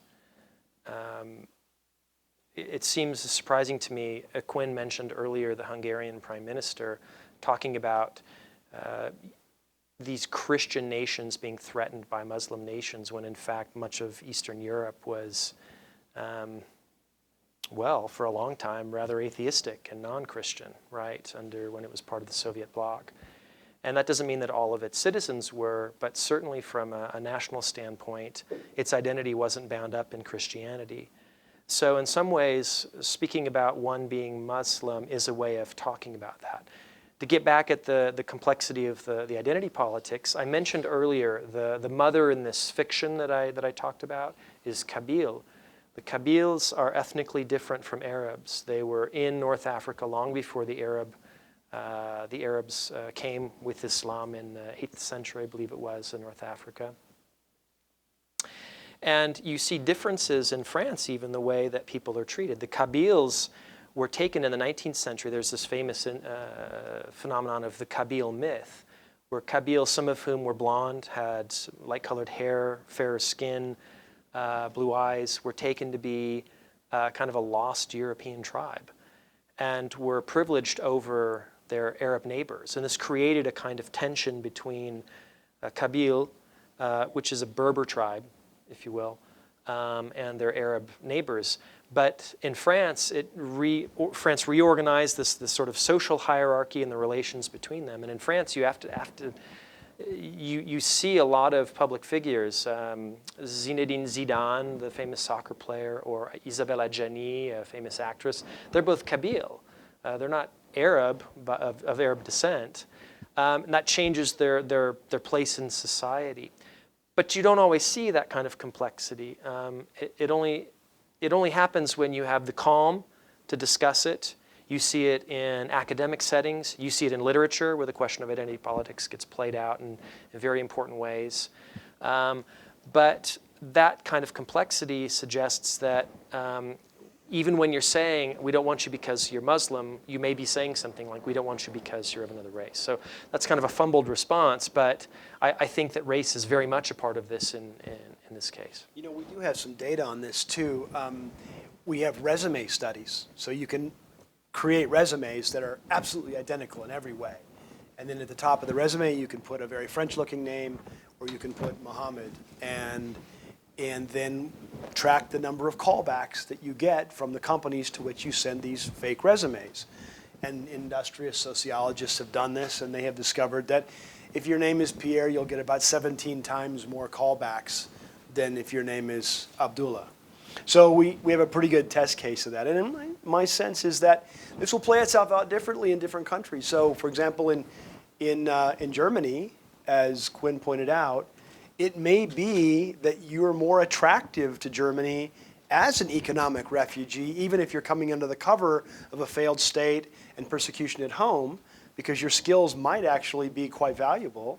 It seems surprising to me, Quinn mentioned earlier the Hungarian Prime Minister talking about these Christian nations being threatened by Muslim nations when in fact much of Eastern Europe was, well, for a long time, rather atheistic and non-Christian, right, when it was part of the Soviet bloc. And that doesn't mean that all of its citizens were, but certainly from a national standpoint, its identity wasn't bound up in Christianity. So in some ways, speaking about one being Muslim is a way of talking about that. To get back at the complexity of the identity politics, I mentioned earlier the mother in this fiction that I talked about is Kabyle. The Kabyles are ethnically different from Arabs. They were in North Africa long before the Arabs came with Islam in the 8th century, I believe it was, in North Africa. And you see differences in France, even the way that people are treated. The Kabyles were taken in the 19th century. There's this famous phenomenon of the Kabyle myth, where Kabyles, some of whom were blonde, had light-colored hair, fairer skin, blue eyes, were taken to be kind of a lost European tribe and were privileged over their Arab neighbors. And this created a kind of tension between Kabyle, which is a Berber tribe, if you will, and their Arab neighbors. But in France, France reorganized this sort of social hierarchy and the relations between them. And in France, you see a lot of public figures, Zinedine Zidane, the famous soccer player, or Isabelle Adjani, a famous actress. They're both Kabyle. They're not Arab, but of Arab descent. And that changes their place in society. But you don't always see that kind of complexity. It only happens when you have the calm to discuss it. You see it in academic settings. You see it in literature, where the question of identity politics gets played out in very important ways. But that kind of complexity suggests that even when you're saying, we don't want you because you're Muslim, you may be saying something like, we don't want you because you're of another race. So that's kind of a fumbled response, but I think that race is very much a part of this in this case. You know, we do have some data on this too. We have resume studies, so you can create resumes that are absolutely identical in every way. And then at the top of the resume, you can put a very French-looking name, or you can put Muhammad, and then track the number of callbacks that you get from the companies to which you send these fake resumes. And industrious sociologists have done this, and they have discovered that if your name is Pierre, you'll get about 17 times more callbacks than if your name is Abdullah. So we have a pretty good test case of that. And my sense is that this will play itself out differently in different countries. So for example, in Germany, as Quinn pointed out, it may be that you're more attractive to Germany as an economic refugee, even if you're coming under the cover of a failed state and persecution at home, because your skills might actually be quite valuable.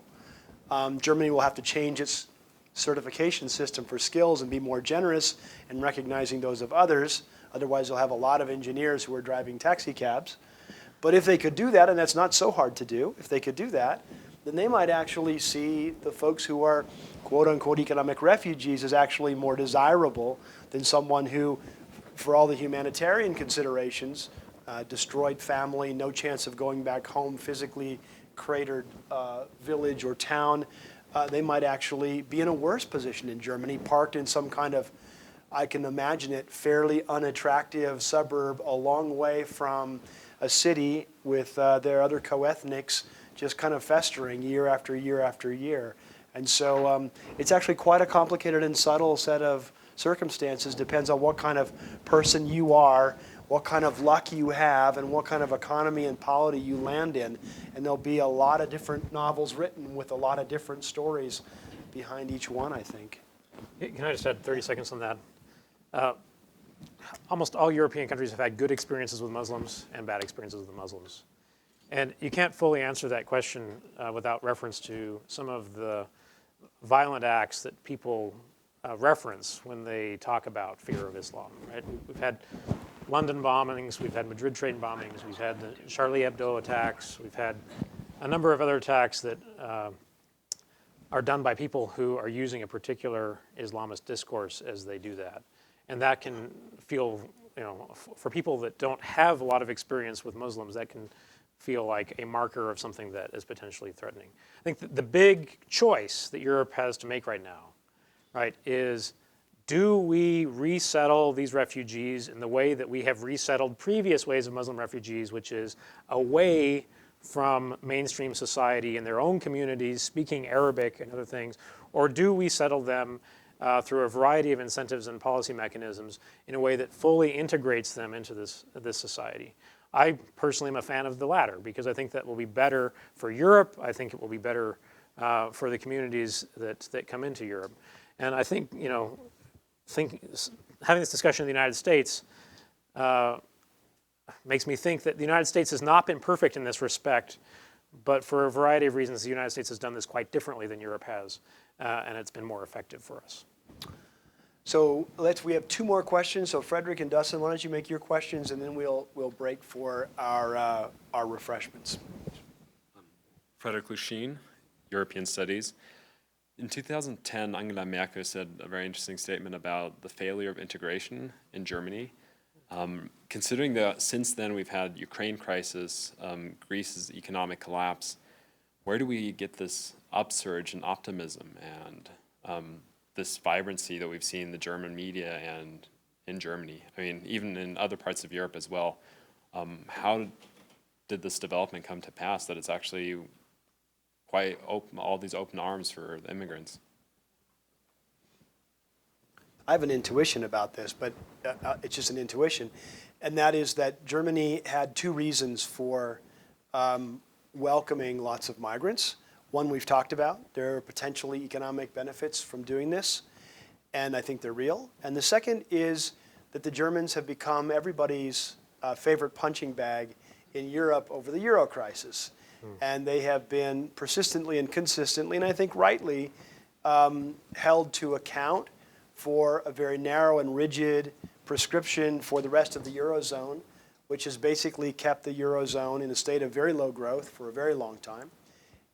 Germany will have to change its certification system for skills and be more generous in recognizing those of others. Otherwise, they'll have a lot of engineers who are driving taxi cabs. But if they could do that, and that's not so hard to do, if they could do that, then they might actually see the folks who are quote-unquote economic refugees as actually more desirable than someone who, for all the humanitarian considerations, destroyed family, no chance of going back home, physically cratered village or town. They might actually be in a worse position in Germany, parked in some kind of, I can imagine it, fairly unattractive suburb a long way from a city with their other co-ethnics just kind of festering year after year after year. And so it's actually quite a complicated and subtle set of circumstances. Depends on what kind of person you are, what kind of luck you have, and what kind of economy and polity you land in. And there'll be a lot of different novels written with a lot of different stories behind each one, I think. Can I just add 30 seconds on that? Almost all European countries have had good experiences with Muslims and bad experiences with Muslims. And you can't fully answer that question without reference to some of the violent acts that people reference when they talk about fear of Islam, right? We've had London bombings, we've had Madrid train bombings, we've had the Charlie Hebdo attacks, we've had a number of other attacks that are done by people who are using a particular Islamist discourse as they do that. And that can feel, for people that don't have a lot of experience with Muslims, that can feel like a marker of something that is potentially threatening. I think that the big choice that Europe has to make right now, right, is do we resettle these refugees in the way that we have resettled previous waves of Muslim refugees, which is away from mainstream society in their own communities, speaking Arabic and other things, or do we settle them through a variety of incentives and policy mechanisms in a way that fully integrates them into this society? I personally am a fan of the latter because I think that will be better for Europe. I think it will be better for the communities that come into Europe. And I think, having this discussion in the United States makes me think that the United States has not been perfect in this respect, but for a variety of reasons, the United States has done this quite differently than Europe has, and it's been more effective for us. So we have two more questions. So Frederick and Dustin, why don't you make your questions, and then we'll break for our refreshments. Frederick Lusheen, European Studies. In 2010, Angela Merkel said a very interesting statement about the failure of integration in Germany. Considering that since then we've had Ukraine crisis, Greece's economic collapse, where do we get this upsurge in optimism and this vibrancy that we've seen in the German media and in Germany? I mean, even in other parts of Europe as well. How did this development come to pass that it's actually quite open, all these open arms for the immigrants? I have an intuition about this, but it's just an intuition. And that is that Germany had two reasons for welcoming lots of migrants. One we've talked about. There are potentially economic benefits from doing this, and I think they're real. And the second is that the Germans have become everybody's favorite punching bag in Europe over the Euro crisis. And they have been persistently and consistently, and I think rightly, held to account for a very narrow and rigid prescription for the rest of the Eurozone, which has basically kept the Eurozone in a state of very low growth for a very long time.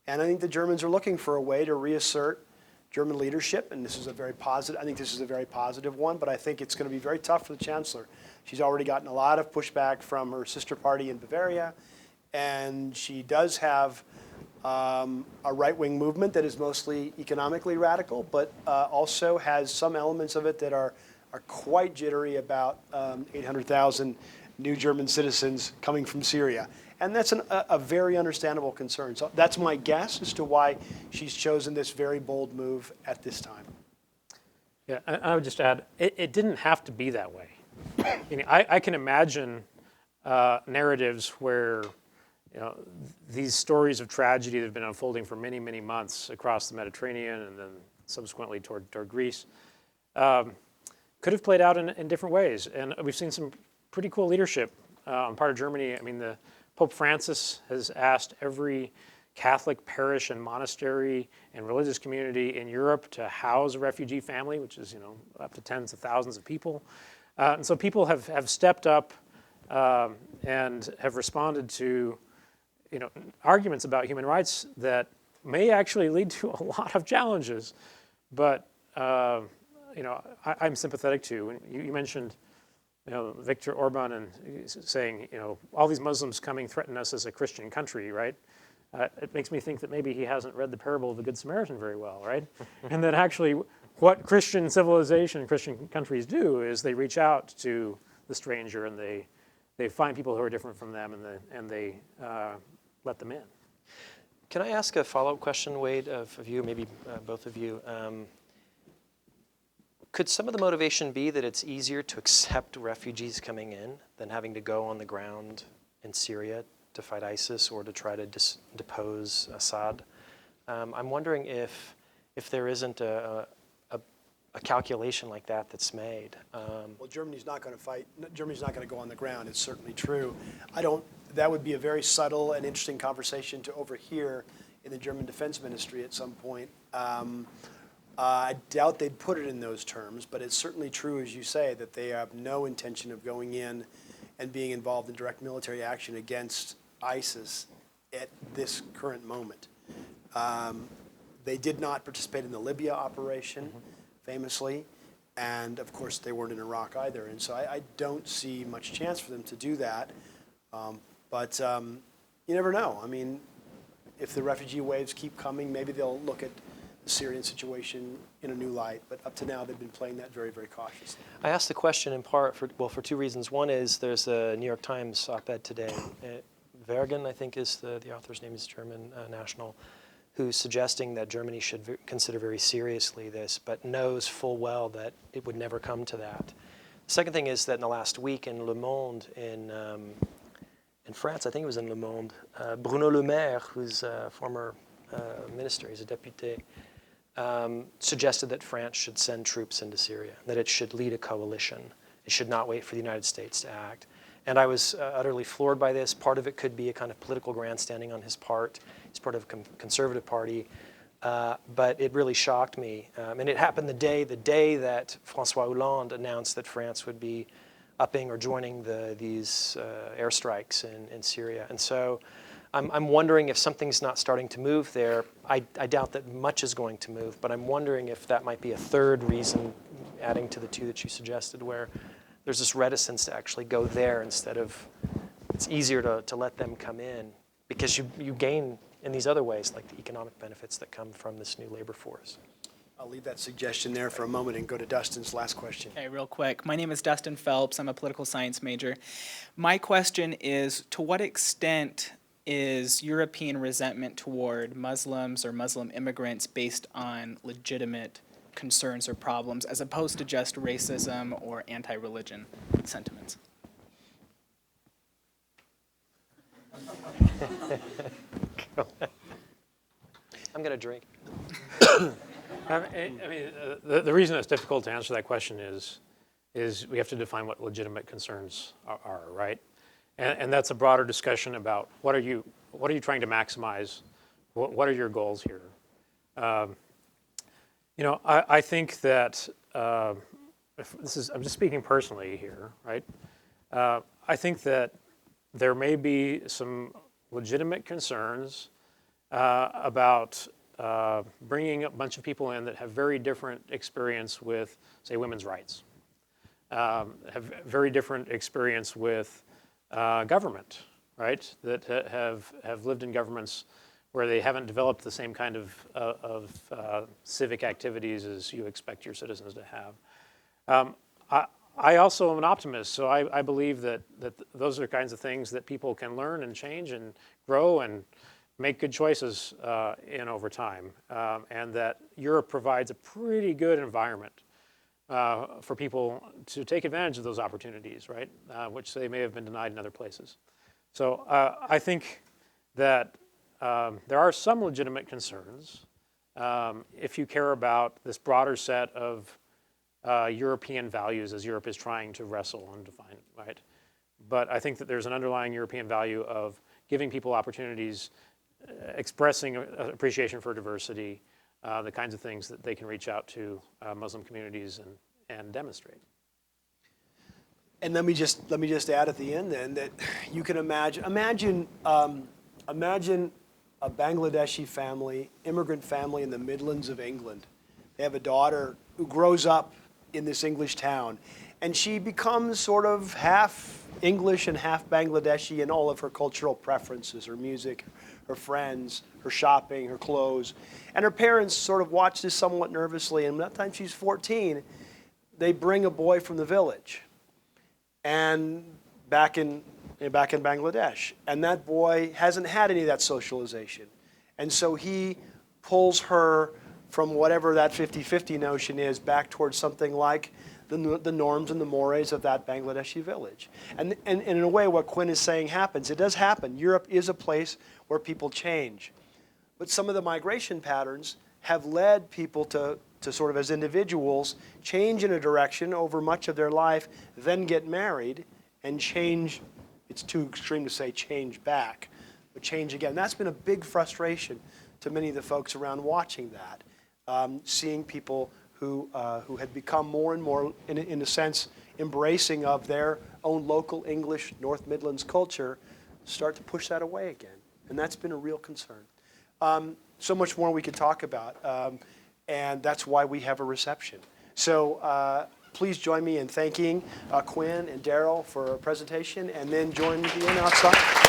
And I think the Germans are looking for a way to reassert German leadership, and this is a very positive, I think this is a very positive one, but I think it's going to be very tough for the Chancellor. She's already gotten a lot of pushback from her sister party in Bavaria, and she does have a right-wing movement that is mostly economically radical, but also has some elements of it that are quite jittery about 800,000 new German citizens coming from Syria. And that's a very understandable concern. So that's my guess as to why she's chosen this very bold move at this time. Yeah, I would just add, it didn't have to be that way. I can imagine narratives where these stories of tragedy that have been unfolding for many, many months across the Mediterranean and then subsequently toward Greece could have played out in different ways. And we've seen some pretty cool leadership on part of Germany. I mean, the Pope Francis has asked every Catholic parish and monastery and religious community in Europe to house a refugee family, which is up to tens of thousands of people. And so people have stepped up and have responded to arguments about human rights that may actually lead to a lot of challenges. But I'm sympathetic to. You mentioned Viktor Orban and saying all these Muslims coming threaten us as a Christian country, right? It makes me think that maybe he hasn't read the parable of the Good Samaritan very well, right? And that actually what Christian civilization, Christian countries do is they reach out to the stranger and they find people who are different from them and they let them in. Can I ask a follow-up question, Wade, of you, maybe both of you? Could some of the motivation be that it's easier to accept refugees coming in than having to go on the ground in Syria to fight ISIS or to try to depose Assad? I'm wondering if there isn't a calculation like that that's made. Well, Germany's not going to fight. Germany's not going to go on the ground. It's certainly true. That would be a very subtle and interesting conversation to overhear in the German Defense Ministry at some point. I doubt they'd put it in those terms, but it's certainly true, as you say, that they have no intention of going in and being involved in direct military action against ISIS at this current moment. They did not participate in the Libya operation, famously, and of course they weren't in Iraq either. And so I don't see much chance for them to do that. But you never know. I mean, if the refugee waves keep coming, maybe they'll look at the Syrian situation in a new light. But up to now, they've been playing that very, very cautiously. I asked the question in part for two reasons. One is there's a New York Times op-ed today. Vergen, I think is the author's name, is German national, who's suggesting that Germany should consider very seriously this, but knows full well that it would never come to that. The second thing is that in the last week in Le Monde in France, I think it was in Le Monde, Bruno Le Maire, who's a former minister, he's a député, suggested that France should send troops into Syria, that it should lead a coalition. It should not wait for the United States to act. And I was utterly floored by this. Part of it could be a kind of political grandstanding on his part. He's part of a conservative party. But it really shocked me. And it happened the day that François Hollande announced that France would be upping or joining these airstrikes in Syria. And so I'm wondering if something's not starting to move there. I doubt that much is going to move, but I'm wondering if that might be a third reason, adding to the two that you suggested, where there's this reticence to actually go there instead of, it's easier to let them come in because you gain in these other ways, like the economic benefits that come from this new labor force. I'll leave that suggestion there for a moment and go to Dustin's last question. Okay, real quick. My name is Dustin Phelps. I'm a political science major. My question is, to what extent is European resentment toward Muslims or Muslim immigrants based on legitimate concerns or problems as opposed to just racism or anti-religion sentiments? I'm going to drink. I mean, the reason it's difficult to answer that question is we have to define what legitimate concerns are, right? And that's a broader discussion about what are you trying to maximize? What are your goals here? I think that I'm just speaking personally here, right? I think that there may be some legitimate concerns about bringing a bunch of people in that have very different experience with, say, women's rights, have very different experience with government, right? That have lived in governments where they haven't developed the same kind of civic activities as you expect your citizens to have. I also am an optimist, so I believe that those are kinds of things that people can learn and change and grow and make good choices in over time, and that Europe provides a pretty good environment for people to take advantage of those opportunities, right? Which they may have been denied in other places. So I think that there are some legitimate concerns if you care about this broader set of European values as Europe is trying to wrestle and define, right? But I think that there's an underlying European value of giving people opportunities, expressing appreciation for diversity, the kinds of things that they can reach out to Muslim communities and demonstrate. And let me just add at the end then that you can imagine a Bangladeshi family, immigrant family in the Midlands of England. They have a daughter who grows up in this English town, and she becomes sort of half English and half Bangladeshi in all of her cultural preferences, her music, her friends, her shopping, her clothes. And her parents sort of watch this somewhat nervously, and by the time she's 14, they bring a boy from the village and back in Bangladesh. And that boy hasn't had any of that socialization. And so he pulls her from whatever that 50-50 notion is back towards something like the norms and the mores of that Bangladeshi village. And in a way, what Quinn is saying happens. It does happen. Europe is a place where people change. But some of the migration patterns have led people to sort of as individuals change in a direction over much of their life, then get married and change. It's too extreme to say change back, but change again. That's been a big frustration to many of the folks around watching that, seeing people who had become more and more, in a sense, embracing of their own local English North Midlands culture, start to push that away again. And that's been a real concern. So much more we could talk about, and that's why we have a reception. So please join me in thanking Quinn and Daryl for a presentation, and then join me in outside.